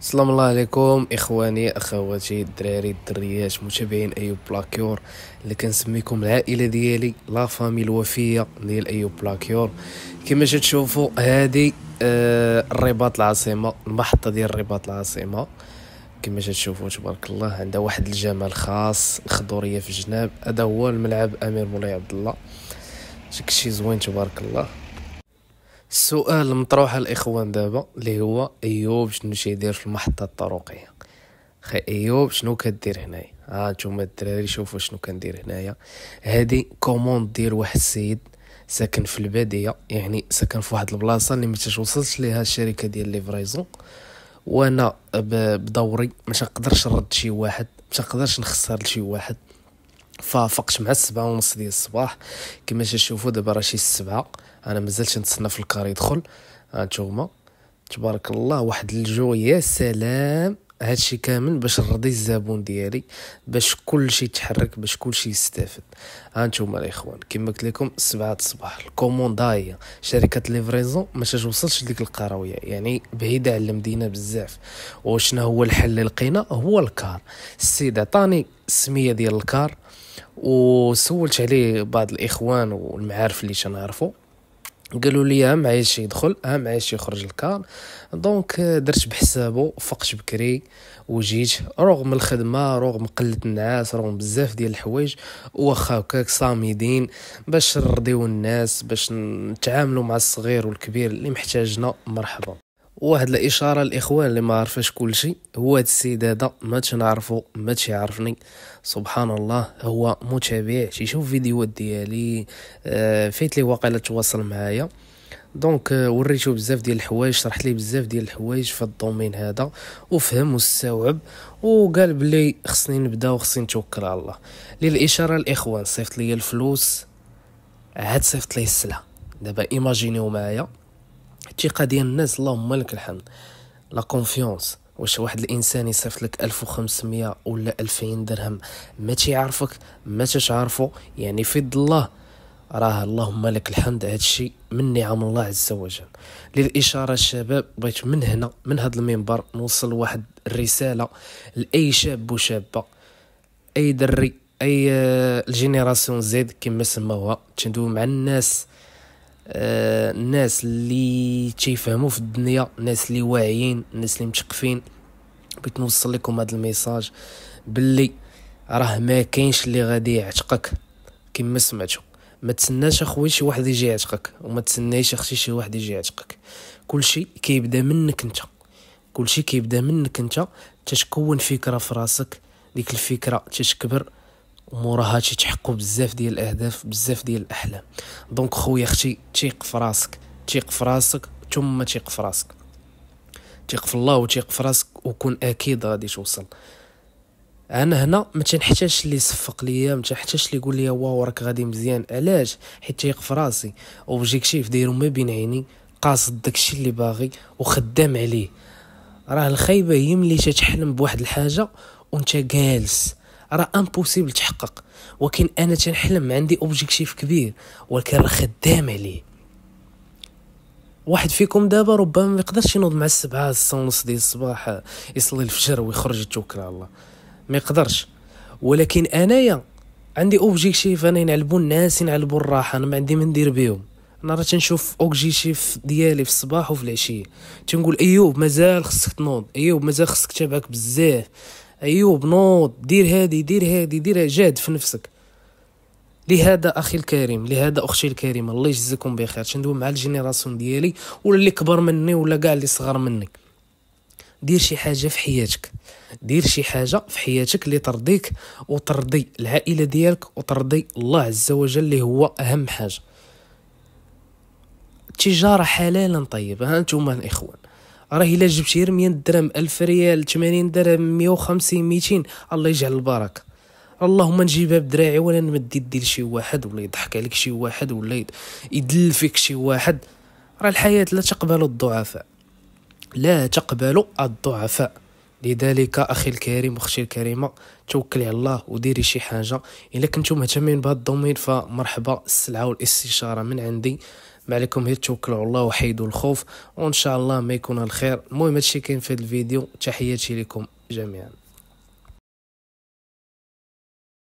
السلام الله عليكم اخواني اخواتي الدراري الدريات متابعين ايوب بلاكيور اللي كنسميكم العائله ديالي لا فامي الوفيه ديال ايوب بلاكيور. كما تشوفوا هذه الرباط العاصمه، المحطه ديال الرباط العاصمه. كما تشوفوا تبارك الله عندها واحد الجمال خاص، الخضوريه في الجناب. هذا هو الملعب امير مولاي عبد الله، داكشي زوين تبارك الله. السؤال المطروح الاخوان دابا اللي هو ايوب شنو تيدير في المحطه الطرقيه؟ خي ايوب شنو كدير هنايا؟ نتوما الدراري شوفوا شنو كندير هنايا. هادي كوموند ديال واحد السيد ساكن في الباديه، يعني ساكن في واحد البلاصه اللي ما توصلش ليها الشركه ديال ليفريزون. وانا بدوري مش نقدرش نرد شي واحد، مش نقدرش نخسر لشي واحد. ففقت مع 7:30 ديال الصباح. كما تشوفوا دابا راه شي 7، انا مازلتش نتسنى في الكار يدخل. هانتوما تبارك الله واحد الجو، يا سلام. هادشي كامل باش نرضي الزبون ديالي، باش كلشي يتحرك، باش كلشي يستافد. هانتوما الاخوان كما قلت لكم 7 الصباح، الكوموندا هي شركه ليفريزون ما توصلش لديك القرويه، يعني بعيده على المدينه بزاف. وشنا هو الحل اللي لقينا؟ هو الكار. السيد عطاني السميه ديال الكار وسولت عليه بعض الاخوان والمعارف اللي تنعرفوا، قالوا لي اهم عايش يدخل اهم عايش يخرج الكار. دونك درت بحسابه، فقت بكري وجيت رغم الخدمه، رغم قله الناس، رغم بزاف ديال الحوايج، واخا هكاك صامدين باش نرضيو الناس، باش نتعاملوا مع الصغير والكبير اللي محتاجنا. مرحبا. واحد الاشاره الاخوان اللي ما عرفش كل شيء، هو هاد السيد هذا ما تنعرفو ما تيعرفني. سبحان الله، هو متابع تيشوف فيديوهات ديالي، فايت لي واقيلا تواصل معايا. دونك وريتو بزاف ديال الحوايج، شرح لي بزاف ديال الحوايج في الدومين هذا، وفهم واستوعب، وقال بلي خصني نبدا وخصني نتوكل على الله. للاشاره الاخوان صيفط لي الفلوس، عاد صيفط لي السلعه. دابا ايماجينيو معايا الثقه ديال الناس، اللهم لك الحمد، لا كونفيونس. واش واحد الانسان يصيفط لك 1500 ولا 2000 درهم، ما تيعرفك ما تتعرفو، يعني في يد الله. راه اللهم لك الحمد، هذا الشيء من نعم الله عز وجل. للاشاره الشباب، بغيت من هنا من هذا المنبر نوصل واحد الرساله لاي شاب وشابه، اي دري، اي الجينيراسيون زيد كما سموها، تندوي مع الناس، الناس اللي تيفهموا في الدنيا، الناس اللي واعيين، الناس اللي متقفين. بغيت نوصل لكم هذا الميساج باللي راه ما كاينش اللي غادي يعتقك. كما سمعتوا، ما تسناش اخويا شي واحد يجي يعتقك، وما تسنايش اختي شي واحد يجي يعتقك. كلشي كيبدا منك انت، كلشي كيبدا منك انت. تتكون فكره في راسك، ديك الفكره تتكبر، وموراها تيتحققوا بزاف ديال الاهداف، بزاف ديال الاحلام. دونك خويا اختي، تيق في راسك، تيق في راسك، ثم تيق في راسك، تيق في الله وتيق في راسك، وكون اكيد غادي توصل. انا هنا ما تنحتاجش اللي يصفق ليا، ما تنحتاجش اللي يقول لي واو راك غادي مزيان. علاش؟ حيت تيق في راسي، اوبجيكتيف دايرو ما بين عيني، قاصد داكشي اللي باغي وخدام عليه. راه الخيبه هي ملي تتحلم بواحد الحاجه وانت جالس، راه امبوسيبل تحقق. ولكن انا تنحلم عندي اوبجيكتيف كبير، ولكن راه خدام عليه. واحد فيكم دابا ربما ما يقدرش ينوض مع 7 ونص ديال الصباح يصلي الفجر ويخرج يتوكل على الله، ما يقدرش. ولكن انايا عندي اوبجيكتيف، انا نعلبوا الناس، نعلبوا الراحه، انا ما عندي ما ندير بهم. انا راه تنشوف اوبجيكتيف ديالي في الصباح وفي العشيه، تنقول ايوب مازال خصك تنوض، ايوب مازال خصك تابعك بزاف، ايوب نوض، دير هادي دير هادي دير، جاد في نفسك. لهذا اخي الكريم، لهذا اختي الكريمه، الله يجزيكم بخير، تندوي مع الجينيراسيون ديالي ولا اللي كبر مني ولا كاع اللي صغر مني. دير شي حاجه في حياتك، دير شي حاجه في حياتك اللي ترضيك وترضي العائله ديالك وترضي الله عز وجل، اللي هو اهم حاجه. التجاره حلالا طيبه. ها انتم الاخوان، راه الا جبتي 100 درهم، 1000 ريال، 80 درهم، 150، 200، الله يجعل البركه. اللهم نجيبها بدراعي ولا نمد يدي لشي واحد، ولا يضحك عليك شي واحد، ولا يدل فيك شي واحد. راه الحياه لا تقبل الضعفاء، لا تقبل الضعفاء. لذلك اخي الكريم واختي الكريمه، توكلي على الله وديري شي حاجه. الا كنتم مهتمين بهذا الدومين فمرحبا، السلعه والاستشاره من عندي. ما عليكم غير توكلوا على الله وحيدوا الخوف، وان شاء الله ما يكون الخير. المهم هادشي كاين في هذا الفيديو. تحياتي لكم جميعا.